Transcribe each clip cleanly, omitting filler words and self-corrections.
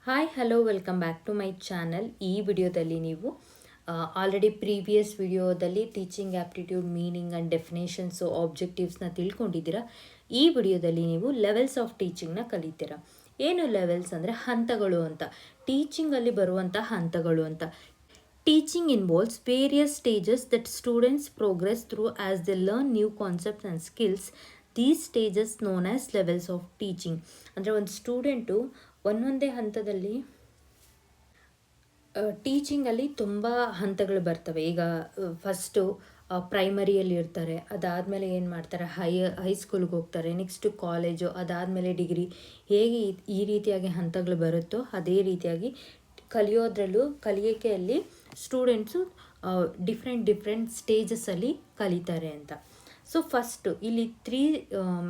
Hi hello welcome back to my channel. ಈ ವಿಡಿಯೋದಲ್ಲಿ ನೀವು ಆಲ್ರೆಡಿ ಪ್ರೀವಿಯಸ್ ವಿಡಿಯೋದಲ್ಲಿ teaching aptitude meaning and definitions ಆಬ್ಜೆಕ್ಟಿವ್ಸ್ನ ತಿಳ್ಕೊಂಡಿದ್ದೀರಾ. ಈ ವಿಡಿಯೋದಲ್ಲಿ ನೀವು ಲೆವೆಲ್ಸ್ ಆಫ್ ಟೀಚಿಂಗ್ನ ಕಲಿತೀರಾ. ಏನು ಲೆವೆಲ್ಸ್ ಅಂದರೆ ಹಂತಗಳು ಅಂತ, ಟೀಚಿಂಗಲ್ಲಿ ಬರುವಂಥ ಹಂತಗಳು ಅಂತ. Teaching involves various stages that students progress through as they learn new concepts and skills. These stages known as levels of teaching. ಅಂದರೆ ಒಂದು ಸ್ಟೂಡೆಂಟು ಒಂದೊಂದೇ ಹಂತದಲ್ಲಿ ಟೀಚಿಂಗಲ್ಲಿ ತುಂಬ ಹಂತಗಳು ಬರ್ತವೆ. ಈಗ ಫಸ್ಟು ಪ್ರೈಮರಿಯಲ್ಲಿ ಇರ್ತಾರೆ, ಅದಾದಮೇಲೆ ಏನು ಮಾಡ್ತಾರೆ, ಹೈಸ್ಕೂಲ್ಗೆ ಹೋಗ್ತಾರೆ, ನೆಕ್ಸ್ಟು ಕಾಲೇಜು, ಅದಾದಮೇಲೆ ಡಿಗ್ರಿ. ಹೇಗೆ ಈ ರೀತಿಯಾಗಿ ಹಂತಗಳು ಬರುತ್ತೋ ಅದೇ ರೀತಿಯಾಗಿ ಕಲಿಕೆಯಲ್ಲಿ ಸ್ಟೂಡೆಂಟ್ಸು ಡಿಫ್ರೆಂಟ್ ಸ್ಟೇಜಸ್ಸಲ್ಲಿ ಕಲಿತಾರೆ ಅಂತ. ಸೊ ಫಸ್ಟು ಇಲ್ಲಿ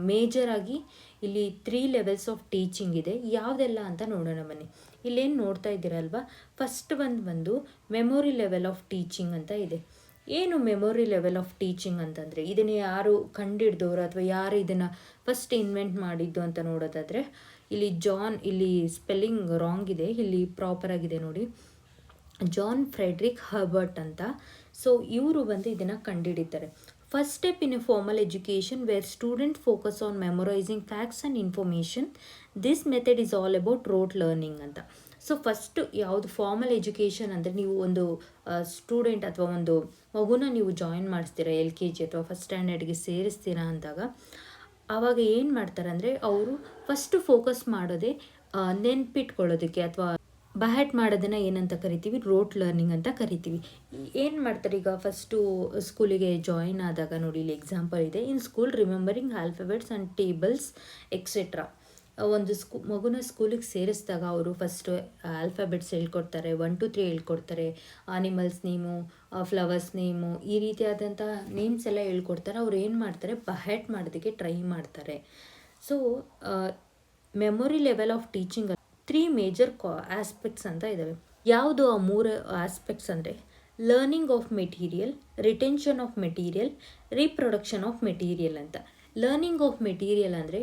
ಮೇಜರಾಗಿ ಇಲ್ಲಿ 3 ಲೆವೆಲ್ಸ್ ಆಫ್ ಟೀಚಿಂಗ್ ಇದೆ. ಯಾವುದೆಲ್ಲ ಅಂತ ನೋಡೋಣ ಬನ್ನಿ. ಇಲ್ಲೇನು ನೋಡ್ತಾ ಇದ್ದೀರಲ್ವ, ಫಸ್ಟ್ ಬಂದು ಮೆಮೊರಿ ಲೆವೆಲ್ ಆಫ್ ಟೀಚಿಂಗ್ ಅಂತ ಇದೆ. ಏನು ಮೆಮೊರಿ ಲೆವೆಲ್ ಆಫ್ ಟೀಚಿಂಗ್ ಅಂತಂದರೆ, ಇದನ್ನು ಯಾರು ಕಂಡುಹಿಡ್ದವರು ಅಥವಾ ಯಾರು ಇದನ್ನು ಫಸ್ಟ್ ಇನ್ವೆಂಟ್ ಮಾಡಿದ್ದು ಅಂತ ನೋಡೋದಾದರೆ, ಇಲ್ಲಿ ಸ್ಪೆಲ್ಲಿಂಗ್ ರಾಂಗ್ ಇದೆ, ಇಲ್ಲಿ ಪ್ರಾಪರ್ ಆಗಿದೆ ನೋಡಿ, ಜಾನ್ ಫ್ರೆಡ್ರಿಕ್ ಹರ್ಬರ್ಟ್ ಅಂತ. ಸೊ ಇವರು ಇದನ್ನು ಕಂಡುಹಿಡಿತಾರೆ. First step in a formal education where student focus on memorising facts and information. This method is all about rote learning ಅಂತ. ಸೊ ಫಸ್ಟು ಯಾವುದು ಫಾರ್ಮಲ್ ಎಜುಕೇಷನ್ ಅಂದರೆ, ನೀವು ಒಂದು ಸ್ಟೂಡೆಂಟ್ ಅಥವಾ ಒಂದು ಮಗುನ ನೀವು ಜಾಯಿನ್ ಮಾಡಿಸ್ತೀರಾ, LKG ಅಥವಾ ಫಸ್ಟ್ ಸ್ಟ್ಯಾಂಡರ್ಡ್ಗೆ ಸೇರಿಸ್ತೀರಾ ಅಂದಾಗ, ಆವಾಗ ಏನು ಮಾಡ್ತಾರೆ ಅಂದರೆ, ಅವರು ಫಸ್ಟು ಫೋಕಸ್ ಮಾಡೋದೇ ನೆನ್ಪಿಟ್ಕೊಳ್ಳೋದಕ್ಕೆ ಅಥವಾ ಬಹ್ಯಾಟ್ ಮಾಡೋದನ್ನು ಏನಂತ ಕರಿತೀವಿ, ರೋಟ್ ಲರ್ನಿಂಗ್ ಅಂತ ಕರಿತೀವಿ. ಏನು ಮಾಡ್ತಾರೆ, ಈಗ ಫಸ್ಟು ಸ್ಕೂಲಿಗೆ ಜಾಯಿನ್ ಆದಾಗ ನೋಡಿ, ಇಲ್ಲಿ ಎಕ್ಸಾಂಪಲ್ ಇದೆ, in school remembering alphabets and tables etcetera. ಒಂದು ಮಗುನ ಸ್ಕೂಲಿಗೆ ಸೇರಿಸಿದಾಗ ಅವರು ಫಸ್ಟು ಆಲ್ಫಾಬೆಟ್ಸ್ ಹೇಳ್ಕೊಡ್ತಾರೆ, 1 to 3 ಹೇಳ್ಕೊಡ್ತಾರೆ, ಆನಿಮಲ್ಸ್ ನೇಮು, ಫ್ಲವರ್ಸ್ ನೇಮು, ಈ ರೀತಿಯಾದಂಥ ನೇಮ್ಸ್ ಎಲ್ಲ ಹೇಳ್ಕೊಡ್ತಾರೆ. ಅವ್ರು ಏನು ಮಾಡ್ತಾರೆ, ಬಹ್ಯಾಟ್ ಮಾಡೋದಕ್ಕೆ ಟ್ರೈ ಮಾಡ್ತಾರೆ. So memory level of teaching 3 major aspects ಅಂತ ಇದ್ದಾವೆ. ಯಾವುದು ಆ 3 ಆಸ್ಪೆಕ್ಟ್ಸ್ ಅಂದರೆ, learning of material, retention of material, reproduction of material ಅಂತ. ಲರ್ನಿಂಗ್ ಆಫ್ ಮೆಟೀರಿಯಲ್ ಅಂದರೆ,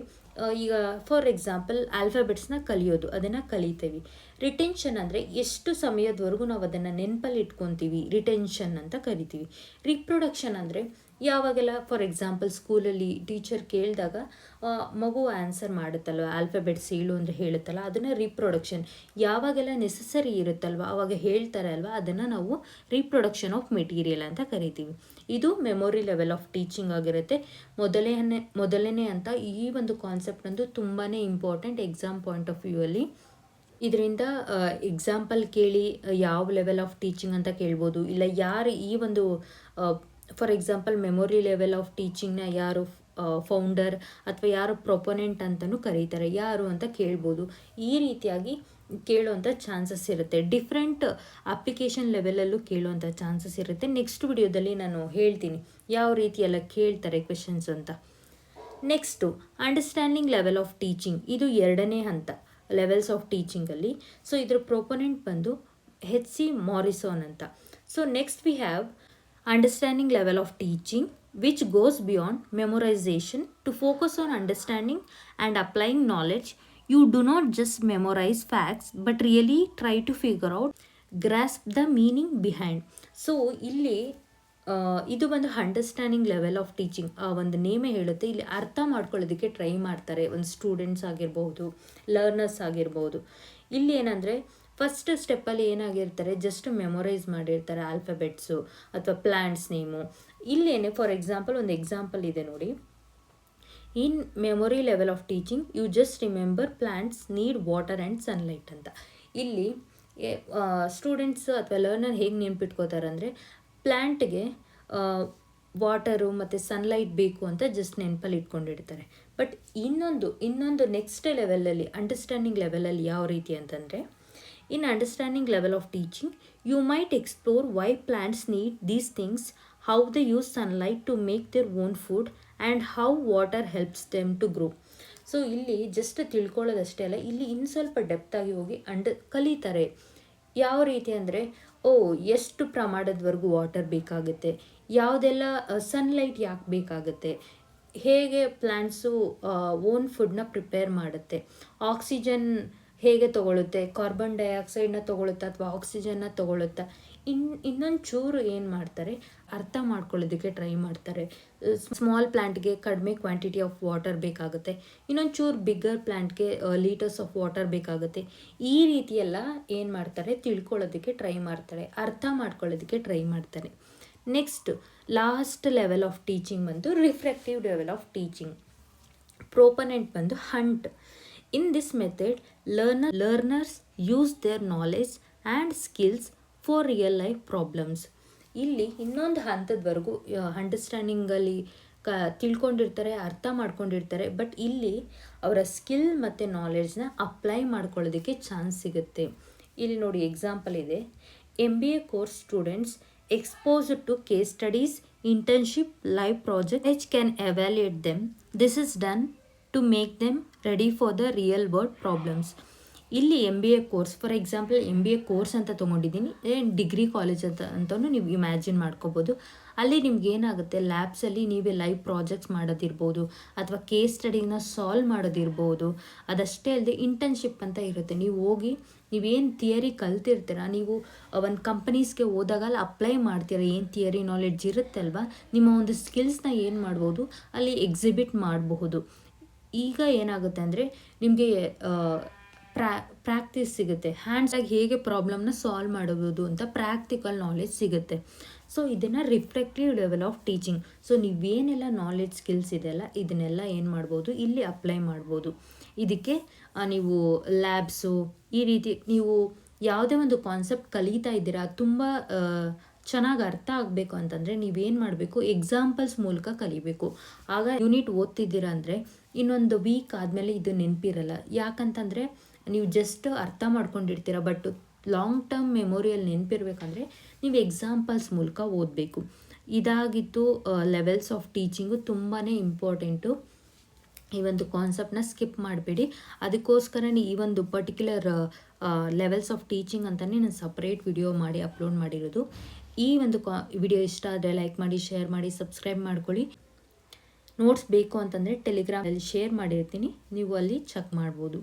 ಈಗ ಫಾರ್ ಎಕ್ಸಾಂಪಲ್ ಆಲ್ಫಾಬೆಟ್ಸ್ನ ಕಲಿಯೋದು, ಅದನ್ನು ಕಲಿತೀವಿ. ರಿಟೆನ್ಷನ್ ಅಂದರೆ ಎಷ್ಟು ಸಮಯದವರೆಗೂ ನಾವು ಅದನ್ನು ನೆನಪಲ್ಲಿ ಇಟ್ಕೊತೀವಿ, ರಿಟೆನ್ಷನ್ ಅಂತ ಕರಿತೀವಿ. ರೀಪ್ರೊಡಕ್ಷನ್ ಅಂದರೆ, ಯಾವಾಗೆಲ್ಲ ಫಾರ್ ಎಕ್ಸಾಂಪಲ್ ಸ್ಕೂಲಲ್ಲಿ ಟೀಚರ್ ಕೇಳಿದಾಗ ಮಗು ಆನ್ಸರ್ ಮಾಡುತ್ತಲ್ವ, ಆಲ್ಫಾಬೆಟ್ಸ್ ಹೇಳು ಅಂದರೆ ಹೇಳುತ್ತಲ್ಲ, ಅದನ್ನು ರೀಪ್ರೊಡಕ್ಷನ್. ಯಾವಾಗೆಲ್ಲ ನೆಸಸರಿ ಇರುತ್ತಲ್ವ ಆವಾಗ ಹೇಳ್ತಾರೆ ಅಲ್ವ, ಅದನ್ನು ನಾವು ರೀಪ್ರೊಡಕ್ಷನ್ ಆಫ್ ಮೆಟೀರಿಯಲ್ ಅಂತ ಕರಿತೀವಿ. ಇದು ಮೆಮೊರಿ ಲೆವೆಲ್ ಆಫ್ ಟೀಚಿಂಗ್ ಆಗಿರುತ್ತೆ. ಮೊದಲನೇ ಅಂತ ಈ ಒಂದು ಕಾನ್ಸೆಪ್ಟ್ ಒಂದು ತುಂಬಾ important exam point of view ಅಲ್ಲಿ. ಇದರಿಂದ ಎಕ್ಸಾಂಪಲ್ ಕೇಳಿ ಯಾವ ಲೆವೆಲ್ ಆಫ್ ಟೀಚಿಂಗ್ ಅಂತ ಕೇಳ್ಬೋದು, ಇಲ್ಲ ಯಾರು ಈ ಒಂದು for example memory level of ಟೀಚಿಂಗ್ನ ಯಾರು ಫೌಂಡರ್ ಅಥವಾ ಯಾರು ಪ್ರೊಪೊನೆಂಟ್ ಅಂತಲೂ ಕರೀತಾರೆ, ಯಾರು ಅಂತ ಕೇಳ್ಬೋದು. ಈ ರೀತಿಯಾಗಿ ಕೇಳುವಂಥ ಚಾನ್ಸಸ್ ಇರುತ್ತೆ. ಡಿಫ್ರೆಂಟ್ ಅಪ್ಲಿಕೇಶನ್ ಲೆವೆಲಲ್ಲೂ ಕೇಳುವಂಥ ಚಾನ್ಸಸ್ ಇರುತ್ತೆ. ನೆಕ್ಸ್ಟ್ ವಿಡಿಯೋದಲ್ಲಿ ನಾನು ಹೇಳ್ತೀನಿ ಯಾವ ರೀತಿ ಎಲ್ಲ ಕೇಳ್ತಾರೆ ಕ್ವೆಶನ್ಸ್ ಅಂತ. Next understanding level of teaching, ಇದು 2ನೇ ಹಂತ ಲೆವೆಲ್ಸ್ ಆಫ್ ಟೀಚಿಂಗಲ್ಲಿ. ಸೊ ಇದ್ರ ಪ್ರೊಪೊನೆಂಟ್ ಬಂದು HC ಮಾರಿಸನ್ ಅಂತ. So next we have understanding level of teaching, which goes beyond memorization to focus on understanding and applying knowledge. You do not just memorize facts but really try to figure out, grasp the meaning behind. So ಇಲ್ಲಿ ಇದು ಒಂದು understanding level of teaching, ಒಂದು ನೇಮೇ ಹೇಳುತ್ತೆ. ಇಲ್ಲಿ ಅರ್ಥ ಮಾಡ್ಕೊಳ್ಳೋದಕ್ಕೆ try ಮಾಡ್ತಾರೆ ಒಂದು ಸ್ಟೂಡೆಂಟ್ಸ್ ಆಗಿರ್ಬೋದು, ಲರ್ನರ್ಸ್ ಆಗಿರ್ಬೋದು. ಇಲ್ಲಿ ಏನಂದರೆ, ಫಸ್ಟ್ ಸ್ಟೆಪ್ಪಲ್ಲಿ ಏನಾಗಿರ್ತಾರೆ, ಜಸ್ಟ್ ಮೆಮೊರೈಸ್ ಮಾಡಿರ್ತಾರೆ ಆಲ್ಫಾಬೆಟ್ಸು ಅಥವಾ ಪ್ಲ್ಯಾಂಟ್ಸ್ ನೇಮು. ಇಲ್ಲೇನೆ ಫಾರ್ ಎಕ್ಸಾಂಪಲ್ ಒಂದು ಎಕ್ಸಾಂಪಲ್ ಇದೆ ನೋಡಿ, in memory level of teaching you just remember plants need water and sunlight ಅಂತ. ಇಲ್ಲಿ ಸ್ಟೂಡೆಂಟ್ಸ್ ಅಥವಾ ಲರ್ನರ್ ಹೇಗೆ ನೆನ್ಪಿಟ್ಕೋತಾರೆ ಅಂದರೆ, ಪ್ಲ್ಯಾಂಟ್ಗೆ ವಾಟರು ಮತ್ತು ಸನ್ಲೈಟ್ ಬೇಕು ಅಂತ ಜಸ್ಟ್ ನೆನಪಲ್ಲಿ ಇಟ್ಕೊಂಡಿರ್ತಾರೆ. ಬಟ್ ಇನ್ನೊಂದು ನೆಕ್ಸ್ಟ್ ಲೆವೆಲಲ್ಲಿ ಅಂಡರ್ಸ್ಟ್ಯಾಂಡಿಂಗ್ ಲೆವೆಲಲ್ಲಿ ಯಾವ ರೀತಿ ಅಂತಂದರೆ, in understanding level of teaching, you might explore why plants need these things, how they use sunlight to make their own food, and how water helps them to grow. So ಇಲ್ಲಿ just ತಿಳ್ಕೊಳ್ಳೋದಷ್ಟೇ ಅಲ್ಲ, ಇಲ್ಲಿ ಇನ್ನು ಸ್ವಲ್ಪ ಡೆಪ್ತಾಗಿ ಹೋಗಿ ಕಲಿತಾರೆ. ಯಾವ ರೀತಿ ಅಂದರೆ, ಎಷ್ಟು ಪ್ರಮಾಣದವರೆಗೂ ವಾಟರ್ ಬೇಕಾಗುತ್ತೆ, ಯಾವುದೆಲ್ಲ ಸನ್ಲೈಟ್ ಯಾಕೆ ಬೇಕಾಗುತ್ತೆ, ಹೇಗೆ ಪ್ಲ್ಯಾಂಟ್ಸು ಓನ್ ಫುಡ್ನ ಪ್ರಿಪೇರ್ ಮಾಡುತ್ತೆ, ಆಕ್ಸಿಜನ್ ಹೇಗೆ ತೊಗೊಳುತ್ತೆ, ಕಾರ್ಬನ್ ಡೈಆಕ್ಸೈಡ್ನ ತೊಗೊಳುತ್ತಾ ಅಥವಾ ಆಕ್ಸಿಜನ್ನ ತೊಗೊಳುತ್ತಾ, ಇನ್ನೊಂದು ಚೂರು ಏನು ಮಾಡ್ತಾರೆ, ಅರ್ಥ ಮಾಡ್ಕೊಳ್ಳೋದಕ್ಕೆ ಟ್ರೈ ಮಾಡ್ತಾರೆ. ಸ್ಮಾಲ್ ಪ್ಲ್ಯಾಂಟ್ಗೆ ಕಡಿಮೆ ಕ್ವಾಂಟಿಟಿ ಆಫ್ ವಾಟರ್ ಬೇಕಾಗುತ್ತೆ, ಇನ್ನೊಂದು ಚೂರು ಬಿಗ್ಗರ್ ಪ್ಲ್ಯಾಂಟ್ಗೆ ಲೀಟರ್ಸ್ ಆಫ್ ವಾಟರ್ ಬೇಕಾಗುತ್ತೆ. ಈ ರೀತಿಯೆಲ್ಲ ಏನು ಮಾಡ್ತಾರೆ, ತಿಳ್ಕೊಳ್ಳೋದಕ್ಕೆ ಟ್ರೈ ಮಾಡ್ತಾರೆ, ಅರ್ಥ ಮಾಡ್ಕೊಳ್ಳೋದಕ್ಕೆ ಟ್ರೈ ಮಾಡ್ತಾರೆ. Next last level of teaching ಬಂದು ರಿಫ್ಲೆಕ್ಟಿವ್ ಲೆವೆಲ್ ಆಫ್ ಟೀಚಿಂಗ್. ಪ್ರೊಪನೆಂಟ್ ಬಂದು Hunt. In this method learners use there knowledge and skills for real life problems. ಇಲ್ಲಿ ಇನ್ನೊಂದು ಹಂತದವರೆಗೂ ಅಂಡರ್ಸ್ಟ್ಯಾಂಡಿಂಗಲ್ಲಿ ತಿಳ್ಕೊಂಡಿರ್ತಾರೆ, ಅರ್ಥ ಮಾಡ್ಕೊಂಡಿರ್ತಾರೆ. ಬಟ್ ಇಲ್ಲಿ ಅವರ ಸ್ಕಿಲ್ ಮತ್ತು ನಾಲೆಡ್ಜ್ನ ಅಪ್ಲೈ ಮಾಡ್ಕೊಳ್ಳೋದಕ್ಕೆ ಚಾನ್ಸ್ ಸಿಗುತ್ತೆ. ಇಲ್ಲಿ ನೋಡಿ ಎಕ್ಸಾಂಪಲ್ ಇದೆ. MBA course students exposed to case studies, internship, live project which can evaluate them. This is done to make them ready for the real world problems. ಇಲ್ಲಿ MBA course, for example MBA course ಅಂತ ತೊಗೊಂಡಿದ್ದೀನಿ, degree college ಅಂತಲೂ ನೀವು imagine ಮಾಡ್ಕೋಬೋದು. ಅಲ್ಲಿ ನಿಮ್ಗೆ ಏನಾಗುತ್ತೆ, ಲ್ಯಾಬ್ಸಲ್ಲಿ ನೀವೇ ಲೈವ್ ಪ್ರಾಜೆಕ್ಟ್ಸ್ ಮಾಡೋದಿರ್ಬೋದು ಅಥವಾ ಕೇಸ್ ಸ್ಟಡಿನ ಸಾಲ್ವ್ ಮಾಡೋದಿರ್ಬೋದು. ಅದಷ್ಟೇ ಅಲ್ಲದೆ ಇಂಟರ್ನ್ಶಿಪ್ ಅಂತ ಇರುತ್ತೆ. ನೀವು ಹೋಗಿ ನೀವೇನು ಥಿಯರಿ ಕಲ್ತಿರ್ತೀರ, ನೀವು ಒಂದು ಕಂಪನೀಸ್ಗೆ ಹೋದಾಗ ಅಲ್ಲಿ ಅಪ್ಲೈ ಮಾಡ್ತೀರ, ಏನು ಥಿಯರಿ ನಾಲೆಡ್ಜ್ ಇರುತ್ತೆ ಅಲ್ವಾ, ನಿಮ್ಮ ಒಂದು ಸ್ಕಿಲ್ಸ್ನ ಏನು ಮಾಡ್ಬೋದು, ಅಲ್ಲಿ ಎಕ್ಸಿಬಿಟ್ ಮಾಡಬಹುದು. ಈಗ ಏನಾಗುತ್ತೆ ಅಂದರೆ ನಿಮಗೆ ಪ್ರಾಕ್ಟೀಸ್ ಸಿಗುತ್ತೆ, ಹ್ಯಾಂಡ್ಸಾಗಿ ಹೇಗೆ ಪ್ರಾಬ್ಲಮ್ನ ಸಾಲ್ವ್ ಮಾಡಬಹುದು ಅಂತ ಪ್ರಾಕ್ಟಿಕಲ್ ನಾಲೆಡ್ಜ್ ಸಿಗುತ್ತೆ. ಸೊ ಇದನ್ನು reflective level of teaching. So ನೀವೇನೆಲ್ಲ ನಾಲೆಡ್ಜ್ ಸ್ಕಿಲ್ಸ್ ಇದೆಯಲ್ಲ, ಇದನ್ನೆಲ್ಲ ಏನು ಮಾಡ್ಬೋದು, ಇಲ್ಲಿ ಅಪ್ಲೈ ಮಾಡ್ಬೋದು. ಇದಕ್ಕೆ ನೀವು ಲ್ಯಾಬ್ಸು, ಈ ರೀತಿ ನೀವು ಯಾವುದೇ ಒಂದು ಕಾನ್ಸೆಪ್ಟ್ ಕಲಿತಾ ಇದ್ದೀರಾ, ತುಂಬ ಚೆನ್ನಾಗಿ ಅರ್ಥ ಆಗಬೇಕು ಅಂತಂದರೆ ನೀವೇನು ಮಾಡಬೇಕು, ಎಕ್ಸಾಂಪಲ್ಸ್ ಮೂಲಕ ಕಲಿಬೇಕು. ಆಗ ಯೂನಿಟ್ ಓದ್ತಿದ್ದೀರಾ ಅಂದರೆ ಇನ್ನೊಂದು ವೀಕ್ ಆದಮೇಲೆ ಇದು ನೆನಪಿರಲ್ಲ. ಯಾಕಂತಂದರೆ ನೀವು ಜಸ್ಟ್ ಅರ್ಥ ಮಾಡ್ಕೊಂಡಿರ್ತೀರ, ಬಟ್ ಲಾಂಗ್ ಟರ್ಮ್ ಮೆಮೊರಿಯಲ್ಲಿ ನೆನಪಿರ್ಬೇಕಂದ್ರೆ ನೀವು ಎಕ್ಸಾಂಪಲ್ಸ್ ಮೂಲಕ ಓದಬೇಕು. ಇದಾಗಿತ್ತು ಲೆವೆಲ್ಸ್ ಆಫ್ ಟೀಚಿಂಗು. ತುಂಬಾ ಇಂಪಾರ್ಟೆಂಟು. ಈ ಒಂದು ಕಾನ್ಸೆಪ್ಟನ್ನ ಸ್ಕಿಪ್ ಮಾಡಬೇಡಿ. ಅದಕ್ಕೋಸ್ಕರ ಈ ಒಂದು ಪರ್ಟಿಕ್ಯುಲರ್ ಲೆವೆಲ್ಸ್ ಆಫ್ ಟೀಚಿಂಗ್ ಅಂತಲೇ ನಾನು ಸಪ್ರೇಟ್ ವಿಡಿಯೋ ಮಾಡಿ ಅಪ್ಲೋಡ್ ಮಾಡಿರೋದು. ಈ ಒಂದು ವಿಡಿಯೋ ಇಷ್ಟ ಆದರೆ ಲೈಕ್ ಮಾಡಿ, ಶೇರ್ ಮಾಡಿ, ಸಬ್ಸ್ಕ್ರೈಬ್ ಮಾಡ್ಕೊಳ್ಳಿ. ನೋಟ್ಸ್ ಬೇಕು ಅಂತಂದರೆ ಟೆಲಿಗ್ರಾಮಲ್ಲಿ ಶೇರ್ ಮಾಡಿರ್ತೀನಿ, ನೀವು ಅಲ್ಲಿ ಚೆಕ್ ಮಾಡ್ಬೋದು.